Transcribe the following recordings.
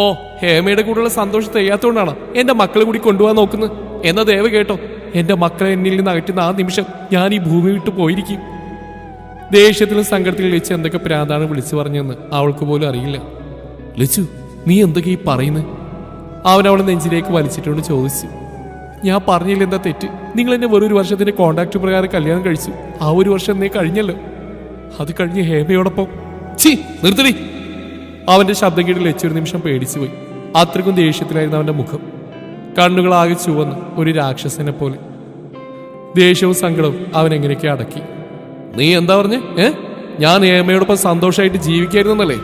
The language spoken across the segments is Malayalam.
ഓ, ഹേമയുടെ കൂടെയുള്ള സന്തോഷം തെയ്യാത്തോണ്ടാണ് എന്റെ മക്കളെ കൂടി കൊണ്ടുപോകാൻ നോക്കുന്നത്. എന്നാ ദേവ കേട്ടോ, എന്റെ മക്കളെ എന്നിൽ നിന്ന് അകറ്റുന്ന ആ നിമിഷം ഞാൻ ഈ ഭൂമി വിട്ടു പോയിരിക്കും. ദേഷ്യത്തിലും സങ്കടത്തിലും ലച്ചു എന്തൊക്കെ പ്രാന്താണ് വിളിച്ചു പറഞ്ഞെന്ന് അവൾക്ക് പോലും അറിയില്ല. ലച്ചു, നീ എന്തൊക്കെ ഈ പറയുന്നത്? അവൻ അവളെ നെഞ്ചിലേക്ക് വലിച്ചിട്ടുകൊണ്ട് ചോദിച്ചു. ഞാൻ പറഞ്ഞില്ല എന്താ തെറ്റ്? നിങ്ങൾ എന്നെ വെറൊരു വർഷത്തിന്റെ കോൺട്രാക്ട് പ്രകാരം കല്യാണം കഴിച്ചു. ആ ഒരു വർഷം നീ കഴിഞ്ഞല്ലോ. അത് കഴിഞ്ഞ് ഹേമയോടൊപ്പം. ചീ, നിർത്തടി! അവന്റെ ശബ്ദം കേട്ട് ലച്ചു ഒരു നിമിഷം പേടിച്ചു പോയി. അത്രയ്ക്കും ദേഷ്യത്തിലായിരുന്നു അവന്റെ മുഖം. കണ്ണുകളാകെ ചുവന്ന് ഒരു രാക്ഷസനെ പോലെ. ദേഷ്യവും സങ്കടവും അവൻ എങ്ങനെയൊക്കെ അടക്കി. നീ എന്താ പറഞ്ഞേ? ഞാൻ ഹേമയോടൊപ്പം സന്തോഷമായിട്ട് ജീവിക്കായിരുന്നല്ലേ?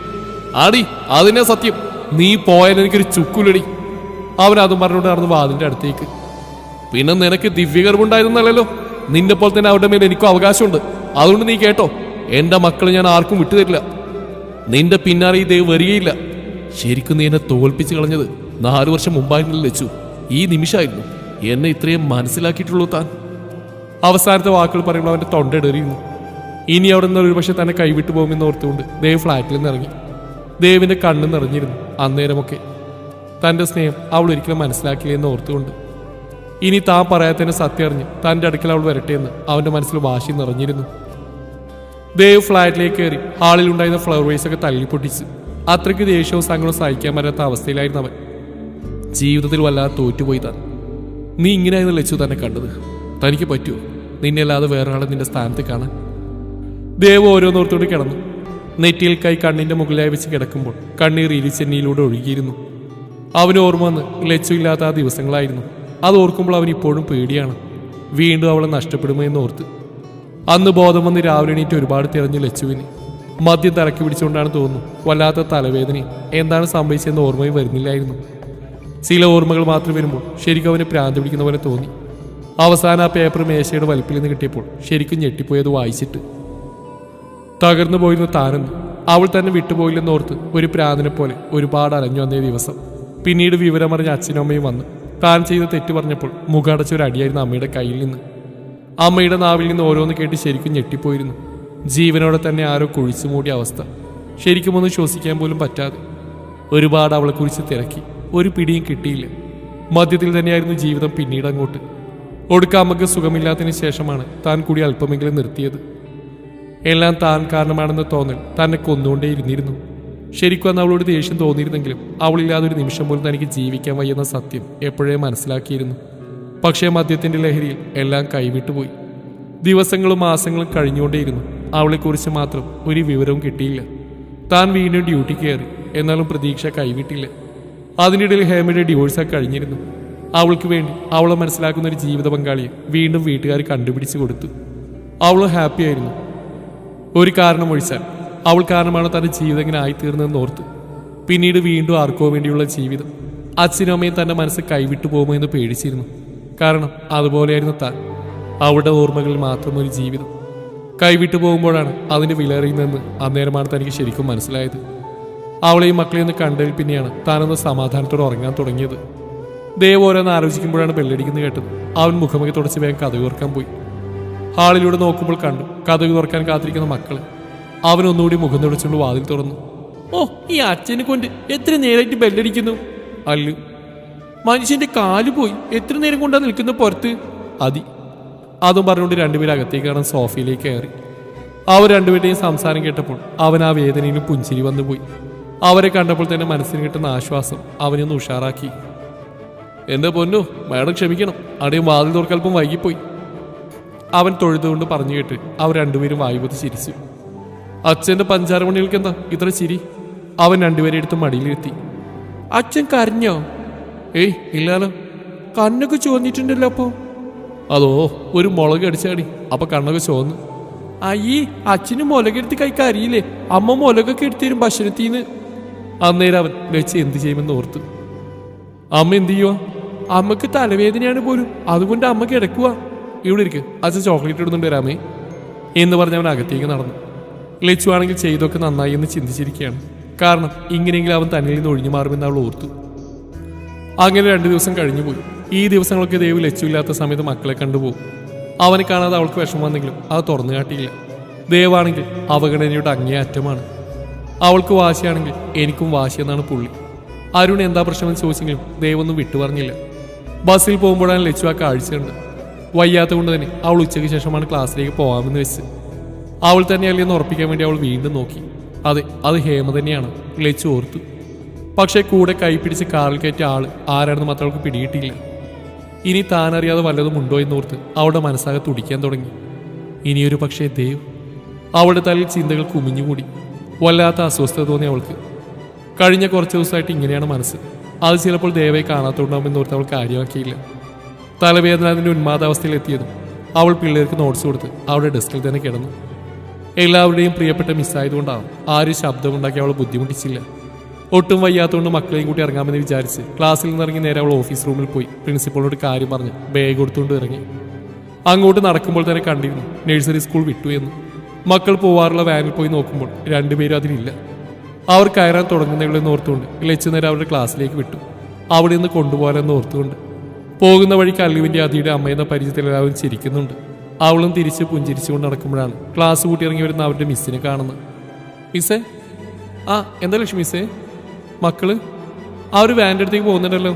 ആടി, അതിനെ സത്യം. നീ പോയാൽ എനിക്കൊരു ചുക്കുലടി. അവൻ അതും പറഞ്ഞുകൊണ്ട് നടന്ന് വാതിന്റെ അടുത്തേക്ക്. പിന്നെ നിനക്ക് ദിവ്യഗർഭുണ്ടായിരുന്നല്ലോ. നിന്നെ പോലെ തന്നെ അവരുടെ മേലെ എനിക്കും അവകാശമുണ്ട്. അതുകൊണ്ട് നീ കേട്ടോ, എന്റെ മക്കളെ ഞാൻ ആർക്കും വിട്ടുതരില്ല. നിന്റെ പിന്നാലെ ഈ ദൈവം വരികയില്ല. ശരിക്കും നീ എന്നെ തോൽപ്പിച്ച് കളഞ്ഞത് 4 വർഷം മുമ്പായിരുന്നു ലച്ചു. ഈ നിമിഷമായിരുന്നു എന്നെ ഇത്രയും മനസ്സിലാക്കിയിട്ടുള്ളൂ താൻ. അവസാനത്തെ വാക്കുകൾ പറയുമ്പോൾ അവന്റെ തൊണ്ടയിടറിയിരുന്നു. ഇനി അവിടെ നിന്ന് ഒരുപക്ഷെ തന്നെ കൈവിട്ടു പോകുമെന്ന് ഓർത്തുകൊണ്ട് ദേവ് ഫ്ലാറ്റിൽ നിന്ന് ഇറങ്ങി. ദേവിന്റെ കണ്ണ് നിറഞ്ഞിരുന്നു. അന്നേരമൊക്കെ തന്റെ സ്നേഹം അവൾ ഒരിക്കലും മനസ്സിലാക്കില്ല എന്ന് ഓർത്തുകൊണ്ട്. ഇനി താൻ പറയാത്തതിന്റെ സത്യം അറിഞ്ഞ് തന്റെ അടുക്കൽ അവൾ വരട്ടെ എന്ന് അവന്റെ മനസ്സിൽ വാശി നിറഞ്ഞിരുന്നു. ദേവ് ഫ്ലാറ്റിലേക്ക് കയറി ഹാളിൽ ഉണ്ടായിരുന്ന ഫ്ലവർ വേസ് ഒക്കെ തള്ളിപ്പൊട്ടിച്ച്. അത്രയ്ക്ക് ദേഷ്യവും സങ്കടവും സഹിക്കാൻ പറ്റാത്ത അവസ്ഥയിലായിരുന്നു അവൻ. ജീവിതത്തിൽ വല്ലാതെ തോറ്റുപോയി താൻ. നീ ഇങ്ങനെയായിരുന്നു ലച്ചു തന്നെ കണ്ടത്. തനിക്ക് പറ്റുമോ നിന്നെ അല്ലാതെ വേറൊരാളെ നിന്റെ സ്ഥാനത്ത് കാണാൻ? ദേവ് ഓരോന്നോർത്തോട് കിടന്നു. നെറ്റിയിൽ കൈ കണ്ണിന്റെ മുകളിലായി വെച്ച് കിടക്കുമ്പോൾ കണ്ണീർ ഇരിച്ചെന്നിയിലൂടെ ഒഴുകിയിരുന്നു. അവന് ഓർമ്മ വന്ന് ലച്ചു ഇല്ലാത്ത ആ ദിവസങ്ങളായിരുന്നു. അത് ഓർക്കുമ്പോൾ അവൻ ഇപ്പോഴും പേടിയാണ്. വീണ്ടും അവളെ നഷ്ടപ്പെടുമോ എന്ന് ഓർത്ത്. അന്ന് ബോധം വന്ന് രാവിലെ എണീറ്റ് ഒരുപാട് തിരഞ്ഞു ലച്ചുവിന്. മദ്യം തലക്കി പിടിച്ചുകൊണ്ടാണ് തോന്നുന്നു. വല്ലാത്ത തലവേദനയും എന്താണ് സംഭവിച്ചതെന്ന് ഓർമ്മയും വരുന്നില്ലായിരുന്നു. ചില ഓർമ്മകൾ മാത്രം വരുമ്പോൾ ശരിക്കും അവന് പ്രാന്ത് പിടിക്കുന്ന പോലെ തോന്നി. അവസാനം ആ പേപ്പർ മേശയുടെ വലിപ്പിൽ നിന്ന് കിട്ടിയപ്പോൾ ശരിക്കും ഞെട്ടിപ്പോയത് വായിച്ചിട്ട്. തകർന്നു പോയിരുന്നു താനെന്ന്. അവൾ തന്നെ വിട്ടുപോയില്ലെന്നോർത്ത് ഒരു പ്രാന്തിനെ പോലെ ഒരുപാട് അലഞ്ഞു വന്നേ ദിവസം. പിന്നീട് വിവരമറിഞ്ഞ അച്ഛനും അമ്മയും വന്ന് താൻ ചെയ്ത് തെറ്റ് പറഞ്ഞപ്പോൾ മുഖടച്ച ഒരു അടിയായിരുന്നു അമ്മയുടെ കയ്യിൽ നിന്ന്. അമ്മയുടെ നാവിൽ നിന്ന് ഓരോന്ന് കേട്ട് ശരിക്കും ഞെട്ടിപ്പോയിരുന്നു. ജീവനോടെ തന്നെ ആരോ കുഴിച്ചു മൂടിയ അവസ്ഥ. ശരിക്കും ഒന്ന് ശ്വസിക്കാൻ പോലും പറ്റാതെ. ഒരുപാട് അവളെക്കുറിച്ച് തിരക്കി. ഒരു പിടിയും കിട്ടിയില്ല. മദ്യത്തിൽ തന്നെയായിരുന്നു ജീവിതം പിന്നീട് അങ്ങോട്ട്. ഒടുക്ക അമ്മക്ക് സുഖമില്ലാത്തതിന് ശേഷമാണ് താൻ കൂടി അല്പമെങ്കിലും നിർത്തിയത്. എല്ലാം താൻ കാരണമാണെന്ന് തോന്നൽ തന്നെ കൊന്നുകൊണ്ടേ ഇരുന്നിരുന്നു. ശരിക്കും അന്ന് അവളോട് ദേഷ്യം തോന്നിയിരുന്നെങ്കിലും അവളില്ലാതെ ഒരു നിമിഷം പോലും തനിക്ക് ജീവിക്കാൻ വയ്യെന്ന സത്യം എപ്പോഴേ മനസ്സിലാക്കിയിരുന്നു. പക്ഷേ മദ്യത്തിന്റെ ലഹരിയിൽ എല്ലാം കൈവിട്ടുപോയി. ദിവസങ്ങളും മാസങ്ങളും കഴിഞ്ഞുകൊണ്ടേയിരുന്നു. അവളെക്കുറിച്ച് മാത്രം ഒരു വിവരവും കിട്ടിയില്ല. താൻ വീണ്ടും ഡ്യൂട്ടി കയറി. എന്നാലും പ്രതീക്ഷ കൈവിട്ടില്ല. അതിനിടയിൽ ഹേമയുടെ ഡിവോഴ്സൊക്കെ കഴിഞ്ഞിരുന്നു. അവൾക്ക് വേണ്ടി അവളെ മനസ്സിലാക്കുന്ന ഒരു ജീവിത പങ്കാളിയെ വീണ്ടും വീട്ടുകാർ കണ്ടുപിടിച്ചു കൊടുത്തു. അവൾ ഹാപ്പി ആയിരുന്നു. ഒരു കാരണം ഒഴിച്ചാൽ അവൾ കാരണമാണ് തന്റെ ജീവിതം ഇങ്ങനെ ആയിത്തീർന്നതെന്ന് ഓർത്ത്. പിന്നീട് വീണ്ടും ആർക്കോ വേണ്ടിയുള്ള ജീവിതം. അച്ഛനും അമ്മയും തന്റെ മനസ്സ് കൈവിട്ടു പോകുമോ എന്ന് പേടിച്ചിരുന്നു. കാരണം അതുപോലെയായിരുന്നു താൻ. അവളുടെ ഓർമ്മകളിൽ മാത്രം ഒരു ജീവിതം. കൈവിട്ടു പോകുമ്പോഴാണ് അതിന്റെ വിലറിയുന്നതെന്ന് അന്നേരമാണ് തനിക്ക് ശരിക്കും മനസ്സിലായത്. അവളെയും മക്കളെയും ഒന്ന് കണ്ടതിൽ പിന്നെയാണ് താനൊന്ന് സമാധാനത്തോടെ ഉറങ്ങാൻ തുടങ്ങിയത്. ദേവ് ഓരോന്ന് ആലോചിക്കുമ്പോഴാണ് ബെല്ലടിക്കുന്നത് കേട്ടത്. അവൻ മുഖമൊക്കെ തുടച്ച് വേഗം കഥക് തുറക്കാൻ പോയി. ഹാളിലൂടെ നോക്കുമ്പോൾ കണ്ടു കഥക് തുറക്കാൻ കാത്തിരിക്കുന്ന മക്കള്. അവനൊന്നുകൂടി മുഖം തുടച്ചുകൊണ്ട് വാതിൽ തുറന്നു. ഓ, ഈ അച്ഛനെ കൊണ്ട് എത്ര നേരമായിട്ട് ബെല്ലടിക്കുന്നു? അല്ലു, മനുഷ്യന്റെ കാല് പോയി. എത്ര നേരം കൊണ്ടാ നിൽക്കുന്ന പുറത്ത്? അതും പറഞ്ഞുകൊണ്ട് രണ്ടുപേരും അകത്തേക്ക് കാണാൻ സോഫയിലേക്ക് കയറി. അവർ രണ്ടുപേരുടെയും സംസാരം കേട്ടപ്പോൾ അവൻ ആ വേദനയിലും പുഞ്ചിരി വന്നുപോയി. അവരെ കണ്ടപ്പോൾ തന്നെ മനസ്സിന് കിട്ടുന്ന ആശ്വാസം അവനൊന്ന് ഉഷാറാക്കി. എന്റെ പൊന്നു മാഡം, ക്ഷമിക്കണം, അടയും വാതിൽ തുറക്കൽപ്പം വൈകിപ്പോയി. അവൻ തൊഴുതുകൊണ്ട് പറഞ്ഞു കേട്ട് അവർ രണ്ടുപേരും വായുപതി ചിരിച്ചു. അച്ഛന്റെ പഞ്ചാര മണികൾക്ക് എന്താ ഇത്ര ചിരി? അവൻ രണ്ടുപേരെ എടുത്ത് മടിയിലിരുത്തി. അച്ഛൻ കരഞ്ഞോ? ഏയ് ഇല്ലാലോ. കണ്ണൊക്കെ ചുവന്നിട്ടുണ്ടല്ലോ. അപ്പോ അതോ ഒരു മുളക് അടിച്ചാടി, അപ്പൊ കണ്ണൊക്കെ ചുവന്നു. അയ്യേ, അച്ഛന് മുളകെടുത്ത് കഴിക്കാൻ അറിയില്ലേ? അമ്മ മുളകൊക്കെ എടുത്തരും ഭക്ഷണത്തിന്ന്. അന്നേരം അവൻ വെച്ച് എന്ത് ചെയ്യുമെന്ന് ഓർത്തു. അമ്മ എന്ത് ചെയ്യുക? അമ്മക്ക് തലവേദനയാണ് പോലും, അതുകൊണ്ട് അമ്മ കിടക്കുക. ഇവിടെ ഇരിക്കുക, അച്ഛൻ ചോക്ലേറ്റ് ഇടുന്നുണ്ട് രാമേ എന്ന് പറഞ്ഞ് അവൻ അകത്തേക്ക് നടന്നു. ലച്ചു ആണെങ്കിൽ ചെയ്തൊക്കെ നന്നായി എന്ന് ചിന്തിച്ചിരിക്കുകയാണ്. കാരണം ഇങ്ങനെയെങ്കിലും അവൻ തന്നിൽ നിന്ന് ഒഴിഞ്ഞു മാറുമെന്ന് അവൾ ഓർത്തു. അങ്ങനെ 2 ദിവസം കഴിഞ്ഞുപോയി. ഈ ദിവസങ്ങളൊക്കെ ദേവ് ലച്ചു ഇല്ലാത്ത സമയത്ത് മക്കളെ കണ്ടുപോകും. അവനെ കാണാതെ അവൾക്ക് വിഷമം വന്നെങ്കിലും അത് തുറന്നു കാട്ടിയില്ല. ദേവാണെങ്കിൽ അവഗണനയുടെ അങ്ങേ അറ്റമാണ്. അവൾക്ക് വാശിയാണെങ്കിൽ എനിക്കും വാശി എന്നാണ് പുള്ളി. അരുൺ എന്താ പ്രശ്നമെന്ന് ചോദിച്ചെങ്കിലും ദേവൊന്നും വിട്ടു പറഞ്ഞില്ല. ബസ്സിൽ പോകുമ്പോഴാണ് ലച്ചു ആ കാഴ്ചയുണ്ട്. വയ്യാത്ത കൊണ്ട് തന്നെ അവൾ ഉച്ചയ്ക്ക് ശേഷമാണ് ക്ലാസ്സിലേക്ക് പോകാമെന്ന് വെച്ച്. അവൾ തന്നെയല്ലെന്ന് ഉറപ്പിക്കാൻ വേണ്ടി അവൾ വീണ്ടും നോക്കി. അതെ, അത് ഹേമ തന്നെയാണ് ലച്ചു ഓർത്തു. പക്ഷേ കൂടെ കൈപ്പിടിച്ച് കാറിൽ കയറ്റിയ ആള് ആരാണെന്ന് മാത്രം അവൾക്ക് പിടികിട്ടിയില്ല. ഇനി താൻ അറിയാതെ വല്ലതും ഉണ്ടോ എന്നോർത്ത് അവളുടെ മനസ്സാകെ തുടിക്കാൻ തുടങ്ങി. ഇനിയൊരു പക്ഷേ ദേവ്. അവളുടെ തലയിൽ ചിന്തകൾ കുമിഞ്ഞുകൂടി. വല്ലാത്ത അസ്വസ്ഥത തോന്നി അവൾക്ക്. കഴിഞ്ഞ കുറച്ച് ദിവസമായിട്ട് ഇങ്ങനെയാണ് മനസ്സ്. അത് ചിലപ്പോൾ ദേവയെ കാണാത്തോണ്ടാവുമെന്നോർത്ത് അവൾ കാര്യമാക്കിയില്ല. തലവേദന അതിൻ്റെ ഉന്മാദാവസ്ഥയിൽ എത്തിയതും അവൾ പിള്ളേർക്ക് നോട്ട്സ് കൊടുത്ത് അവളുടെ ഡെസ്കിൽ തന്നെ കിടന്നു. എല്ലാവരുടെയും പ്രിയപ്പെട്ട മിസ്സായതുകൊണ്ടാവും ആരും ശബ്ദമുണ്ടാക്കി അവൾ ബുദ്ധിമുട്ടിച്ചില്ല. ഒട്ടും വയ്യാത്തതുകൊണ്ട് മക്കളെയും കൂട്ടി ഇറങ്ങാമെന്ന് വിചാരിച്ച് ക്ലാസ്സിൽ നിന്നിറങ്ങി നേരെ അവൾ ഓഫീസ് റൂമിൽ പോയി പ്രിൻസിപ്പളിനോട് കാര്യം പറഞ്ഞ് ബാഗ് കൊടുത്തുകൊണ്ട് ഇറങ്ങി. അങ്ങോട്ട് നടക്കുമ്പോൾ തന്നെ കണ്ടിരുന്നു നഴ്സറി സ്കൂൾ വിട്ടു എന്ന്. മക്കൾ പോവാറുള്ള വാനിൽ പോയി നോക്കുമ്പോൾ രണ്ടുപേരും അതിലില്ല. അവർ കയറാൻ തുടങ്ങുന്നവളെന്ന് ഓർത്തുകൊണ്ട് ലച്ചു നേരെ അവരുടെ ക്ലാസ്സിലേക്ക് വിട്ടു. അവിടെ നിന്ന് കൊണ്ടുപോകാനെന്ന് ഓർത്തുകൊണ്ട് പോകുന്ന വഴിക്ക് അല്ലുവിൻ്റെ അതിയുടെ അമ്മയെന്ന പരിചയത്തിൽ എല്ലാവരും ചിരിക്കുന്നുണ്ട്. അവളും തിരിച്ച് പുഞ്ചിരിച്ചുകൊണ്ട് നടക്കുമ്പോഴാണ് ക്ലാസ് കൂട്ടി ഇറങ്ങി വരുന്ന അവരുടെ മിസ്സിനെ കാണുന്നത്. മിസ്സേ, ആ എന്താ ലക്ഷ്മി മിസ്സേ? മക്കള് ആ ഒരു വാൻ്റെ അടുത്തേക്ക് പോകുന്നുണ്ടല്ലോ.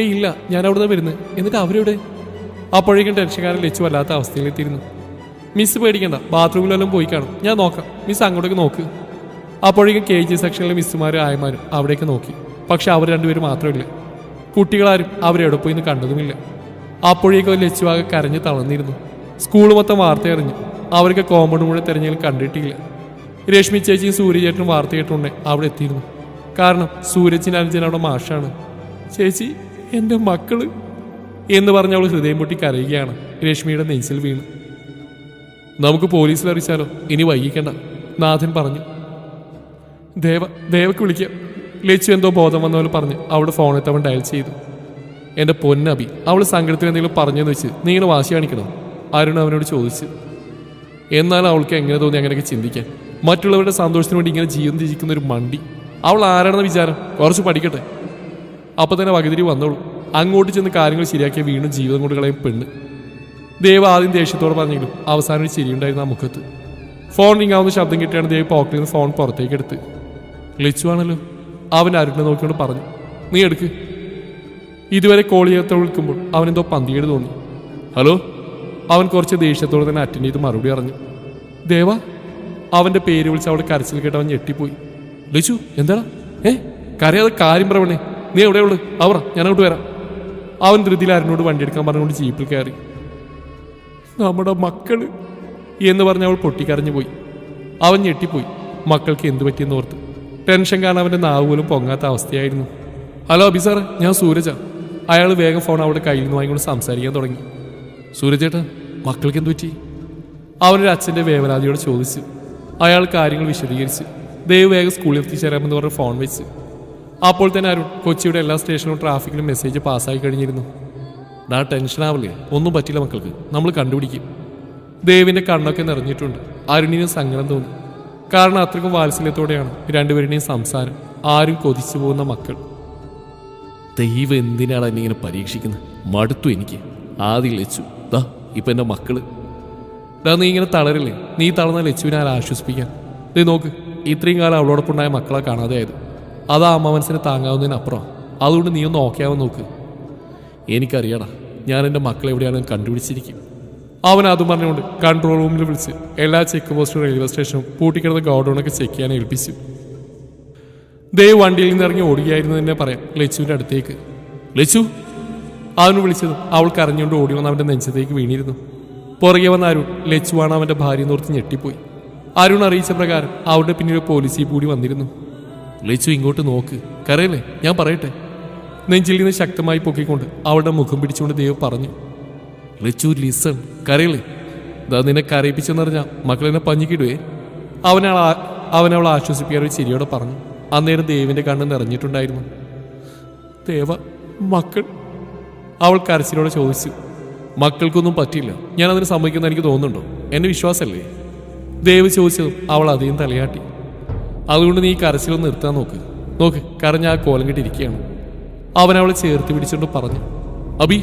ഏയ് ഇല്ല, ഞാൻ അവിടെ നിന്ന് വരുന്നത്. എന്നിട്ട് അവരെവിടെ? അപ്പോഴേക്കും ടെൻഷൻകാരൻ ലച്ചു വല്ലാത്ത അവസ്ഥയിലെത്തിയിരുന്നു. മിസ് പേടിക്കണ്ട, ബാത്റൂമിലെല്ലാം പോയി കാണും, ഞാൻ നോക്കാം. മിസ് അങ്ങോട്ടേക്ക് നോക്ക്. അപ്പോഴേക്കും KG സെക്ഷനിലെ മിസ്സുമാരും ആയമാരും അവിടേക്ക് നോക്കി. പക്ഷെ അവർ രണ്ടുപേരും മാത്രമില്ല. കുട്ടികളാരും അവരെവിടെ പോയി എന്ന് കണ്ടതുമില്ല. അപ്പോഴേക്കും ലച്ചുവാകെ കരഞ്ഞ് തളർന്നിരുന്നു. സ്കൂൾ മൊത്തം വാർത്ത അറിഞ്ഞു. അവർക്ക് കോമ്പൗണ്ട് മുഴുവൻ തിരഞ്ഞാലും കണ്ടിട്ടില്ല. രശ്മി ചേച്ചിയും സൂര്യചേട്ടനും വാർത്ത കേട്ടുകൊണ്ട് അവിടെ എത്തിയിരുന്നു. കാരണം സൂരജിന് അനുജൻ അവിടെ മാഷാണ്. ചേച്ചി, എൻ്റെ മക്കള് എന്ന് പറഞ്ഞ് അവൾ ഹൃദയം പൊട്ടി കരയുകയാണ്. രശ്മിയുടെ നെഞ്ചിൽ വീണ്. നമുക്ക് പോലീസിൽ അറിയിച്ചാലോ? ഇനി വൈകിക്കണ്ട, നാഥൻ പറഞ്ഞു. ദേവക്ക് വിളിക്കാം. ലച്ചു എന്തോ ബോധം വന്ന പോലെ പറഞ്ഞ് അവളുടെ ഫോണിൽ അവൻ ഡയൽ ചെയ്തു. എൻ്റെ പൊന്നബി, അവൾ സങ്കടത്തിൽ എന്തെങ്കിലും പറഞ്ഞെന്ന് വെച്ച് നീ ഇങ്ങനെ വാശി കാണിക്കണം? അരുൺ അവനോട് ചോദിച്ചു. എന്നാൽ അവൾക്ക് എങ്ങനെ തോന്നി അങ്ങനെയൊക്കെ ചിന്തിക്കാൻ? മറ്റുള്ളവരുടെ സന്തോഷത്തിന് വേണ്ടി ഇങ്ങനെ ജീവിതം ത്യജിക്കുന്ന ഒരു മണ്ടി. അവൾ ആരാണെന്ന വിചാരം? കുറച്ച് പഠിക്കട്ടെ. അപ്പം തന്നെ വകതിരി വന്നോളൂ. അങ്ങോട്ട് ചെന്ന് കാര്യങ്ങൾ ശരിയാക്കിയ വീണ്ടും ജീവിതം കൊണ്ട് കളയും പെണ്ണ്. ദേവ് ആദ്യം ദേഷ്യത്തോടെ പറഞ്ഞെങ്കിലും അവസാനം ഒരു ചിരിയുണ്ടായിരുന്നു ആ മുഖത്ത്. ഫോൺ റിംഗ് ആവുന്ന ശബ്ദം കിട്ടിയാണ് ദേവ് പോക്കറ്റിൽ നിന്ന് ഫോൺ പുറത്തേക്ക് എടുത്ത്. ലച്ചു ആണല്ലോ, അവൻ അരുണിനെ നോക്കിക്കൊണ്ട് പറഞ്ഞു. നീ എടുക്ക്. ഇതുവരെ കോൾ ചെയ്യാത്ത വിളിക്കുമ്പോൾ അവനെന്തോ പന്തികേട് തോന്നി. ഹലോ. അവൻ കുറച്ച് ദേഷ്യത്തോടെ തന്നെ അറ്റൻഡ് ചെയ്ത് മറുപടി പറഞ്ഞു. ദേവ. അവൻ്റെ പേര് വിളിച്ച് അവിടെ കരച്ചിൽ കേട്ട് അവൻ ഞെട്ടിപ്പോയി. ലച്ചു, എന്താടാ? കരയാതെ കാര്യം പറയണേ. നീ എവിടെയുള്ളു? അവറ, ഞാനങ്ങോട്ട് വരാം. അവൻ ധൃതിയിൽ അരുണിനോട് വണ്ടി എടുക്കാൻ പറഞ്ഞുകൊണ്ട് ജീപ്പിൽ കയറി. നമ്മുടെ മക്കള് എന്ന് പറഞ്ഞ് അവൾ പൊട്ടിക്കരഞ്ഞു പോയി. അവൻ ഞെട്ടിപ്പോയി. മക്കൾക്ക് എന്തു പറ്റിയെന്ന് ഓർത്ത്. ടെൻഷൻ കാരണം അവൻ്റെ നാവ് പോലും പൊങ്ങാത്ത അവസ്ഥയായിരുന്നു. ഹലോ അബി സാറേ, ഞാൻ സൂരജ. അയാൾ വേഗം ഫോൺ അവളുടെ കയ്യിൽ നിന്ന് വാങ്ങിക്കൊണ്ട് സംസാരിക്കാൻ തുടങ്ങി. സൂരജേട്ടാ, മക്കൾക്ക് എന്തു പറ്റി? അവനൊരു അച്ഛൻ്റെ വേവലാതിയോട് ചോദിച്ചു. അയാൾ കാര്യങ്ങൾ വിശദീകരിച്ച്. ദേവ് വേഗം സ്കൂളിൽ എത്തിച്ചേരാമെന്ന് പറഞ്ഞ് ഫോൺ വെച്ച്. അപ്പോൾ തന്നെ അരുൺ കൊച്ചിയുടെ എല്ലാ സ്റ്റേഷനിലും ട്രാഫിക്കിലും മെസ്സേജ് പാസ്സായി കഴിഞ്ഞിരുന്നു. ടെൻഷനാവില്ലേ? ഒന്നും പറ്റില്ല മക്കൾക്ക്, നമ്മൾ കണ്ടുപിടിക്കും. ദേവിൻ്റെ കണ്ണൊക്കെ നിറഞ്ഞിട്ടുണ്ട്. അരുണിന് സങ്കടം തോന്നി. കാരണം അത്രയ്ക്കും വാത്സല്യത്തോടെയാണ് രണ്ടുപേരുടെയും സംസാരം. ആരും കൊതിച്ചു പോകുന്ന മക്കൾ. ദൈവം എന്തിനാണ് എന്നെ ഇങ്ങനെ പരീക്ഷിക്കുന്നത്? മടുത്തു എനിക്ക്. ആദ്യം ലച്ചു, ദാ ഇപ്പം എൻ്റെ മക്കള്. നീ ഇങ്ങനെ തളരില്ലേ? നീ തളർന്ന ലച്ചുവിനെ ആരെ ആശ്വസിപ്പിക്കാൻ? നീ നോക്ക്, ഇത്രയും കാലം അവളോടൊപ്പം ഉണ്ടായ മക്കളെ കാണാതെ ആയത്. അതാ അമ്മ മനസ്സിന് താങ്ങാവുന്നതിനപ്പുറം. അതുകൊണ്ട് നീ ഒന്ന് ഓക്കെയാവാൻ നോക്ക്. എനിക്കറിയടാ, ഞാൻ എൻ്റെ മക്കളെ എവിടെയാണെന്ന് കണ്ടുപിടിച്ചിരിക്കും. അവൻ അതും പറഞ്ഞുകൊണ്ട് കൺട്രോൾ റൂമിൽ വിളിച്ച് എല്ലാ ചെക്ക് പോസ്റ്റും റെയിൽവേ സ്റ്റേഷനും പൂട്ടിക്കിടന്ന ഗോഡൗണൊക്കെ ചെക്ക് ചെയ്യാൻ ഏൽപ്പിച്ചു. ദേവ് വണ്ടിയിൽ നിന്ന് ഇറങ്ങി ഓടുകയായിരുന്നു തന്നെ പറയാം ലച്ചുവിൻ്റെ അടുത്തേക്ക്. ലച്ചു അവന് വിളിച്ചതും അവൾ കരഞ്ഞുകൊണ്ട് ഓടി വന്ന് അവൻ്റെ നെഞ്ചത്തേക്ക് വീണിരുന്നു. പുറകെ വന്ന അരുൺ ലച്ചുവാണ് അവൻ്റെ ഭാര്യ നോർത്ത് ഞെട്ടിപ്പോയി. അരുൺ അറിയിച്ച പ്രകാരം അവരുടെ പിന്നിൽ പോലീസ് ജീപ്പ് കൂടി വന്നിരുന്നു. ലച്ചു ഇങ്ങോട്ട് നോക്ക്, കരയല്ലേ, ഞാൻ പറയട്ടെ. നെഞ്ചിൽ നിന്ന് ശക്തമായി പൊക്കിക്കൊണ്ട് അവളുടെ മുഖം പിടിച്ചുകൊണ്ട് ദേവ് പറഞ്ഞു. ലച്ചു ലിസൺ, കരയല്ലേ. ഇതാ നിന്നെ കരയിപ്പിച്ചെന്നറിഞ്ഞാൽ മക്കളെന്നെ പഞ്ഞിക്കിടുവേ. അവനവളെ ആശ്വസിപ്പിക്കാൻ ഒരു ചിരിയോടെ പറഞ്ഞു. അന്നേരം ദേവിൻ്റെ കണ്ണ് നിറഞ്ഞിട്ടുണ്ടായിരുന്നു. ദേവ, മക്കൾ? അവൾ കരച്ചിലോടെ ചോദിച്ചു. മക്കൾക്കൊന്നും പറ്റില്ല, ഞാനതിന് സമ്മതിക്കുന്ന എനിക്ക് തോന്നുന്നുണ്ടോ? എന്നെ വിശ്വാസമല്ലേ? ദേവ് ചോദിച്ചതും അവൾ അധികം തലയാട്ടി. അതുകൊണ്ട് നീ കരച്ചിലൊന്ന് നിർത്താൻ നോക്ക്. കരഞ്ഞ ആ കോലം കെട്ടിരിക്കുകയാണ്. അവൻ അവളെ ചേർത്ത് പിടിച്ചുകൊണ്ട് പറഞ്ഞു. അബി.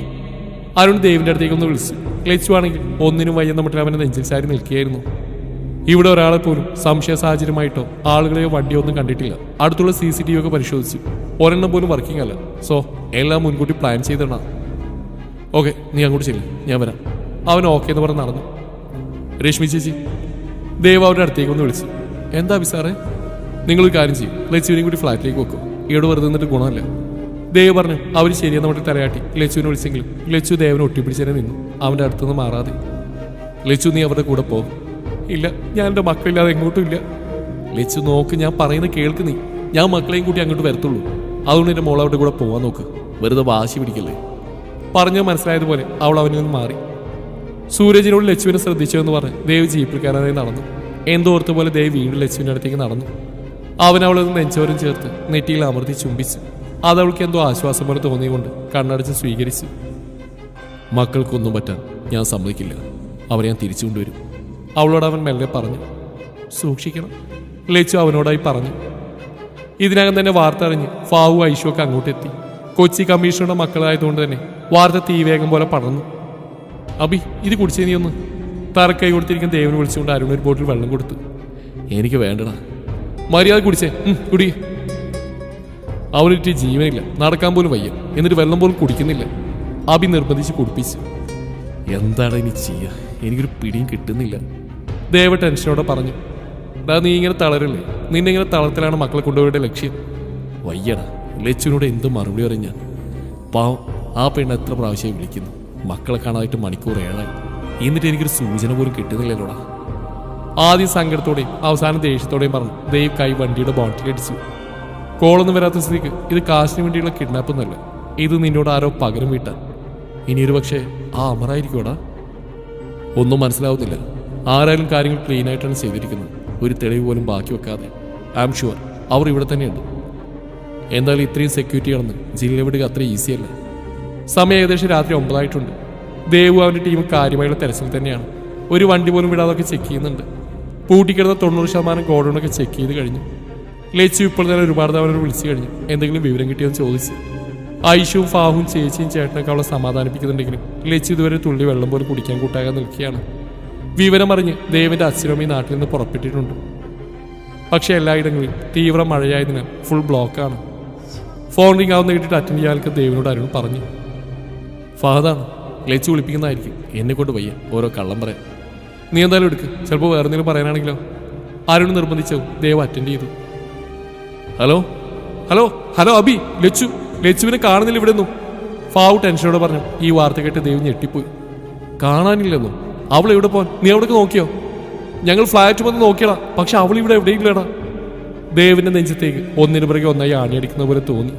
അരുൺ ദേവിൻ്റെ അടുത്തേക്കൊന്ന് വിളിച്ചു. ലച്ചു ആണെങ്കിൽ ഒന്നിനും വയ്യെന്ന മട്ടിൽ അവൻ്റെ നെഞ്ചിൽ ചാരി നിൽക്കുകയായിരുന്നു. ഇവിടെ ഒരാളെ പോലും സംശയ സാഹചര്യമായിട്ടോ ആളുകളെയോ വണ്ടിയോ ഒന്നും കണ്ടിട്ടില്ല. അടുത്തുള്ള CCTV ഒക്കെ പരിശോധിച്ചു. ഒരെണ്ണം പോലും വർക്കിംഗ് അല്ല. സോ എല്ലാം മുൻകൂട്ടി പ്ലാൻ ചെയ്തിടണ. ഓക്കെ, നീ അങ്ങോട്ട് ചെല്ലും, ഞാൻ വരാം. അവൻ ഓക്കെ എന്ന് പറഞ്ഞ് നടന്നു. രശ്മി ചേച്ചി, ദേവ് അവരുടെ അടുത്തേക്ക് ഒന്ന് വിളിച്ചു. എന്താ സാറേ? നിങ്ങളൊരു കാര്യം ചെയ്യും, ലച്ചുവിനെയും കൂടി ഫ്ലാറ്റിലേക്ക് വെക്കും. ഇവിടെ വെറുതെ നിന്നിട്ട് ഗുണമല്ല. ദേവ് പറഞ്ഞു. അവർ ശരിയെന്ന് പറഞ്ഞിട്ട് തലയാട്ടി ലച്ചുവിനെ വിളിച്ചെങ്കിലും ലച്ചു ദേവനെ ഒട്ടിപ്പിടിച്ചതിനെ നിന്നു, അവൻ്റെ അടുത്തുനിന്ന് മാറാതെ. ലച്ചു, നീ അവരുടെ കൂടെ പോകും. ഇല്ല, ഞാൻ എൻ്റെ മക്കളില്ലാതെ എങ്ങോട്ടും ഇല്ല. ലച്ചു നോക്ക്, ഞാൻ പറയുന്നത് കേൾക്ക് നീ. ഞാൻ മക്കളെയും കൂട്ടി അങ്ങോട്ട് വരത്തുള്ളൂ. അതുകൊണ്ട് എൻ്റെ മോൾ അവരുടെ കൂടെ പോകാൻ നോക്ക്. വെറുതെ വാശി പിടിക്കല്ലേ. പറഞ്ഞത് മനസ്സിലായതുപോലെ അവൾ അവനിൽ നിന്ന് മാറി. സൂരജിനോട് ലച്ചുവിനെ ശ്രദ്ധിച്ചു എന്ന് പറഞ്ഞ് ദേവ് ജീപ്പിൽ കയറാനായി നടന്നു. എന്തോർത്ത പോലെ ദേവ് വീണ്ടും ലച്ചുവിൻ്റെ അടുത്തേക്ക് നടന്നു. അവൻ അവളെ നെഞ്ചോരം ചേർത്ത് നെറ്റിയിൽ അമർത്തി ചുംബിച്ചു. അതവൾക്ക് എന്തോ ആശ്വാസം പോലെ തോന്നിയുകൊണ്ട് കണ്ണടച്ച് സ്വീകരിച്ചു. മക്കൾക്കൊന്നും പറ്റാൻ ഞാൻ സമ്മതിക്കില്ല. അവരെ ഞാൻ തിരിച്ചു കൊണ്ടുവരും. അവളോട് അവൻ മെല്ലെ പറഞ്ഞു. സൂക്ഷിക്കണം, ലച്ചു അവനോടായി പറഞ്ഞു. ഇതിനകം തന്നെ വാർത്ത അറിഞ്ഞ് ഫാവു ഐഷുവൊക്കെ അങ്ങോട്ടെത്തി. കൊച്ചി കമ്മീഷണറുടെ മക്കളായതുകൊണ്ട് തന്നെ വാർത്ത തീവേഗം പോലെ പടർന്നു. അബി, ഇത് കുടിച്ചേ നീ ഒന്ന്. തറക്കൈ കൊടുത്തിരിക്കുന്ന ദേവന് വിളിച്ചുകൊണ്ട് അരുൺ ഒരു ബോട്ടിൽ വെള്ളം കൊടുത്തു. എനിക്ക് വേണ്ടടാ. മര്യാദ കുടിച്ചേ, കുടി. അവനിട്ട് ജീവനില്ല, നടക്കാൻ പോലും വയ്യ, എന്നിട്ട് വെള്ളം പോലും കുടിക്കുന്നില്ല. അബി നിർബന്ധിച്ച് കുടിപ്പിച്ചു. എന്താണ് ഇനി ചെയ്യുക? എനിക്കൊരു പിടിയും കിട്ടുന്നില്ല. ദേവ ടെൻഷനോടെ പറഞ്ഞു. നീ ഇങ്ങനെ തളരല്ലേ? നിന്നെ ഇങ്ങനെ തളർത്തിലാണ് മക്കളെ കൊണ്ടുപോയുടെ ലക്ഷ്യം. വയ്യടാ. ലച്ചുവിനോട് എന്തും മറുപടി പറഞ്ഞ പാവം ആ പെണ്ണ് എത്ര പ്രാവശ്യമായി വിളിക്കുന്നു. മക്കളെ കാണാനായിട്ട് മണിക്കൂർ 7 എന്നിട്ട് എനിക്കൊരു സൂചന പോലും കിട്ടുന്നില്ലല്ലോടാ. ആദ്യം സങ്കടത്തോടെയും അവസാനം ദേഷ്യത്തോടെയും പറഞ്ഞു. ദേവ് കൈ വണ്ടിയുടെ ബോട്ടിലടിച്ചു. കോളൊന്നും വരാത്ത സ്ഥിതിക്ക് ഇത് കാശിന് വേണ്ടിയുള്ള കിഡ്നാപ്പൊന്നുമല്ല. ഇത് നിന്നോട് ആരോ പകരം വീട്ടാൻ. ഇനിയൊരു പക്ഷേ ആ അമറായിരിക്കുമോടാ? ഒന്നും മനസ്സിലാവുന്നില്ല. ആരായാലും കാര്യങ്ങൾ ക്ലീൻ ആയിട്ടാണ് ചെയ്തിരിക്കുന്നത്, ഒരു തെളിവ് പോലും ബാക്കി വെക്കാതെ. ഐ ആം ഷുവർ അവർ ഇവിടെ തന്നെയുണ്ട്. എന്തായാലും ഇത്രയും സെക്യൂരിറ്റി ആണെന്ന് ജില്ല വിടുക അത്ര ഈസിയല്ല. സമയം ഏകദേശം രാത്രി 9 ആയിട്ടുണ്ട്. ദേവു അവൻ്റെ ടീം കാര്യമായുള്ള തെരച്ചിൽ തന്നെയാണ്. ഒരു വണ്ടി പോലും വിടാതൊക്കെ ചെക്ക് ചെയ്യുന്നുണ്ട്. പൂട്ടിക്കിടന്ന 90% ഗോഡൗണൊക്കെ ചെക്ക് ചെയ്ത് കഴിഞ്ഞു. ലച്ചു ഇപ്പോൾ തന്നെ ഒരുപാട് തവണ വിളിച്ചു കഴിഞ്ഞു. എന്തെങ്കിലും വിവരം കിട്ടിയെന്ന് ചോദിച്ചു. ഐഷുവും ഫാഹും ചേച്ചിയും ചേട്ടനൊക്കെ അവളെ സമാധാനിപ്പിക്കുന്നുണ്ടെങ്കിലും ലച്ചു ഇതുവരെ തുള്ളി വെള്ളം പോലും കുടിക്കാൻ കൂട്ടാകാൻ നിൽക്കുകയാണ്. വിവരം അറിഞ്ഞ് ദേവിൻ്റെ അച്ഛനും ഈ നാട്ടിൽ നിന്ന് പുറപ്പെട്ടിട്ടുണ്ട്. പക്ഷേ എല്ലായിടങ്ങളിലും തീവ്ര മഴയായതിനാൽ ഫുൾ ബ്ലോക്കാണ്. ഫോൺ റിംഗ് ആവുന്ന കേട്ടിട്ട് അറ്റൻഡ് ചെയ്യാനൊക്കെ ദേവിനോട് അരുൺ പറഞ്ഞു. ഫഹദാണ്, ലച്ചു വിളിപ്പിക്കുന്നതായിരിക്കും. എന്നെ കൊണ്ട് വയ്യ ഓരോ കള്ളം പറയാൻ. നീ എന്തായാലും എടുക്ക്, ചിലപ്പോൾ വേറെ എന്തെങ്കിലും പറയാനാണെങ്കിലോ. അരുൺ നിർബന്ധിച്ചു. ദേവ് അറ്റൻഡ് ചെയ്തു. ഹലോ ഹലോ ഹലോ അബി, ലച്ചുവിനെ കാണുന്നില്ല ഇവിടെ നിന്നും. ഫാവു ടെൻഷനോടെ പറഞ്ഞു. ഈ വാർത്ത കേട്ട് ദേവ് ഞെട്ടിപ്പോയി. കാണാനില്ലെന്നോ? അവൾ എവിടെ പോകാൻ? നീ അവിടേക്ക് നോക്കിയോ? ഞങ്ങൾ ഫ്ലാറ്റ് വന്ന് നോക്കിയടാ, പക്ഷെ അവൾ ഇവിടെ എവിടെയില്ലടാ. ദേവിന്റെ നെഞ്ചത്തേക്ക് ഒന്നിനു പിറകെ ഒന്നായി ആണിയടിക്കുന്ന പോലെ തോന്നി.